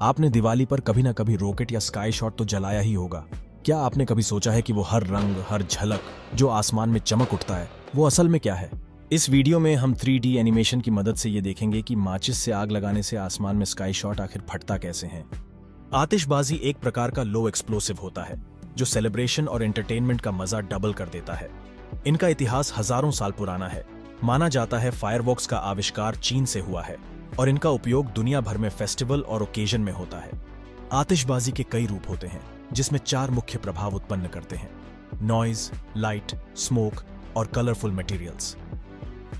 आपने दिवाली पर कभी ना कभी रॉकेट या स्काई शॉट तो जलाया ही होगा। क्या आपने कभी सोचा है कि वो हर रंग, हर झलक जो आसमान में चमक उठता है, वो असल में क्या है? इस वीडियो में हम 3D एनिमेशन की मदद से ये देखेंगे कि माचिस से आग लगाने से आसमान में स्काई शॉट आखिर फटता कैसे है। आतिशबाजी एक प्रकार का लो एक्सप्लोसिव होता है जो सेलिब्रेशन और एंटरटेनमेंट का मजा डबल कर देता है। इनका इतिहास हजारों साल पुराना है। माना जाता है फायरवर्क्स का आविष्कार चीन से हुआ है और इनका उपयोग दुनिया भर में फेस्टिवल और ओकेजन में होता है। आतिशबाजी के कई रूप होते हैं जिसमें 4 मुख्य प्रभाव उत्पन्न करते हैं: नॉइज, लाइट, स्मोक और कलरफुल मटेरियल्स।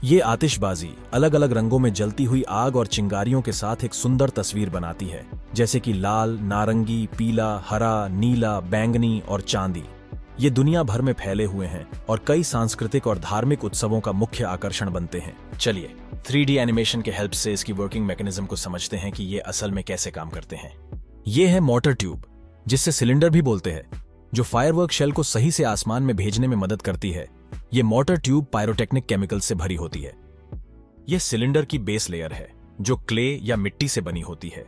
ये आतिशबाजी अलग अलग रंगों में जलती हुई आग और चिंगारियों के साथ एक सुंदर तस्वीर बनाती है, जैसे कि लाल, नारंगी, पीला, हरा, नीला, बैंगनी और चांदी। ये दुनिया भर में फैले हुए हैं और कई सांस्कृतिक और धार्मिक उत्सवों का मुख्य आकर्षण बनते हैं। चलिए 3D एनिमेशन के हेल्प से इसकी वर्किंग मैकेनिज्म को समझते हैं कि ये असल में कैसे काम करते हैं। ये है मोटर ट्यूब, जिससे सिलेंडर भी बोलते हैं, जो फायरवर्क शेल को सही से आसमान में भेजने में मदद करती है। ये मोटर ट्यूब पायरोटेक्निक केमिकल से भरी होती है। यह सिलेंडर की बेस लेयर है जो क्ले या मिट्टी से बनी होती है।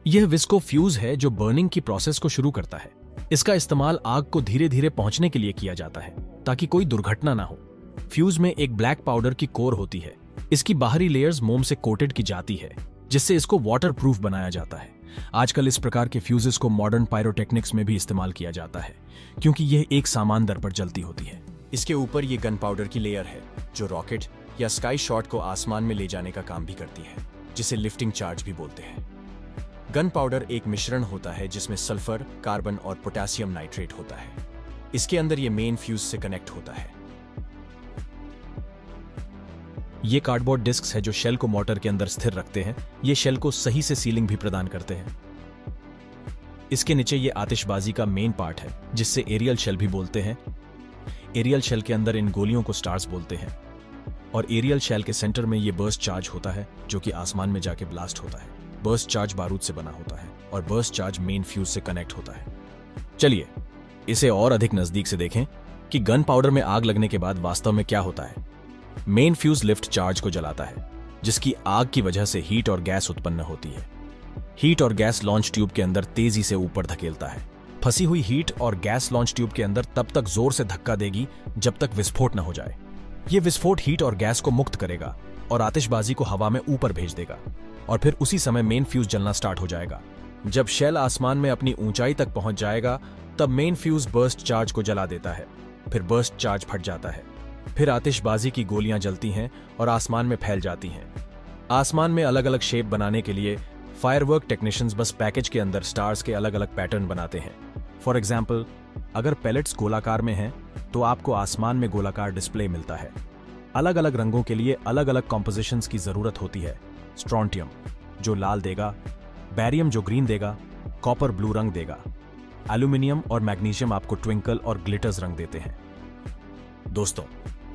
यह विस्को फ्यूज है जो बर्निंग की प्रोसेस को शुरू करता है। इसका इस्तेमाल आग को धीरे धीरे पहुंचने के लिए किया जाता है ताकि कोई दुर्घटना ना हो। फ्यूज में एक ब्लैक पाउडर की कोर होती है। इसकी बाहरी लेयर्स मोम से कोटेड की जाती है, जिससे इसको वाटर प्रूफ बनाया जाता है। आजकल इस प्रकार के फ्यूजेस को मॉडर्न पायरोटेक्निक्स में भी इस्तेमाल किया जाता है, क्योंकि यह एक समान दर पर जलती होती है। इसके ऊपर ये गन पाउडर की लेयर है जो रॉकेट या स्काई शॉट को आसमान में ले जाने का काम भी करती है, जिसे लिफ्टिंग चार्ज भी बोलते हैं। गन पाउडर एक मिश्रण होता है जिसमें सल्फर, कार्बन और पोटेशियम नाइट्रेट होता है। इसके अंदर ये मेन फ्यूज से कनेक्ट होता है। ये कार्डबोर्ड डिस्क्स है जो शेल को मोटर के अंदर स्थिर रखते हैं। ये शेल को सही से सीलिंग भी प्रदान करते हैं। इसके नीचे ये आतिशबाजी का मेन पार्ट है, जिससे एरियल शेल भी बोलते हैं। एरियल शेल के अंदर इन गोलियों को स्टार्स बोलते हैं और एरियल शेल के सेंटर में ये बर्स्ट चार्ज होता है जो कि आसमान में जाके ब्लास्ट होता है। बर्स्ट चार्ज बारूद से बना होता है और बर्स्ट चार्ज मेन फ्यूज से कनेक्ट होता है। चलिए इसे और अधिक नजदीक से देखें कि गन पाउडर में आग लगने के बाद वास्तव में क्या होता है। मेन फ्यूज लिफ्ट चार्ज को जलाता है, जिसकी आग की वजह से हीट और गैस उत्पन्न होती है। हीट और गैस लॉन्च ट्यूब के अंदर तेजी से ऊपर धकेलता है। फंसी हुई हीट और गैस लॉन्च ट्यूब के अंदर तब तक जोर से धक्का देगी जब तक विस्फोट न हो जाए। यह विस्फोट हीट और गैस को मुक्त करेगा और आतिशबाजी को हवा में ऊपर भेज देगा, और फिर उसी समय मेन फ्यूज जलना स्टार्ट हो जाएगा। जब शेल आसमान में अपनी ऊंचाई तक पहुंच जाएगा, तब मेन फ्यूज बर्स्ट चार्ज को जला देता है। फिर बर्स्ट चार्ज फट जाता है। फिर आतिशबाजी की गोलियां जलती हैं और आसमान में फैल जाती हैं। आसमान में अलग अलग शेप बनाने के लिए फायरवर्क टेक्नीशियंस बस पैकेज के अंदर स्टार्स के अलग अलग पैटर्न बनाते हैं। फॉर एग्जाम्पल, अगर पैलेट्स गोलाकार में हैं, तो आपको आसमान में गोलाकार डिस्प्ले मिलता है। अलग अलग रंगों के लिए अलग अलग कॉम्पोजिशंस की जरूरत होती है। स्ट्रोंटियम जो लाल देगा, बैरियम जो ग्रीन देगा, कॉपर ब्लू रंग देगा। एल्यूमिनियम और मैग्नीशियम आपको ट्विंकल और ग्लिटर्स रंग देते हैं। दोस्तों,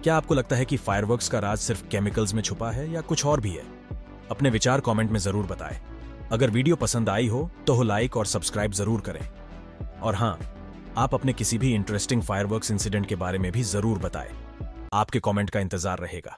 क्या आपको लगता है कि फायरवर्क्स का राज सिर्फ केमिकल्स में छुपा है या कुछ और भी है? अपने विचार कमेंट में जरूर बताएं। अगर वीडियो पसंद आई हो तो लाइक और सब्सक्राइब जरूर करें। और हाँ, आप अपने किसी भी इंटरेस्टिंग फायरवर्क्स इंसिडेंट के बारे में भी जरूर बताएं। आपके कमेंट का इंतजार रहेगा।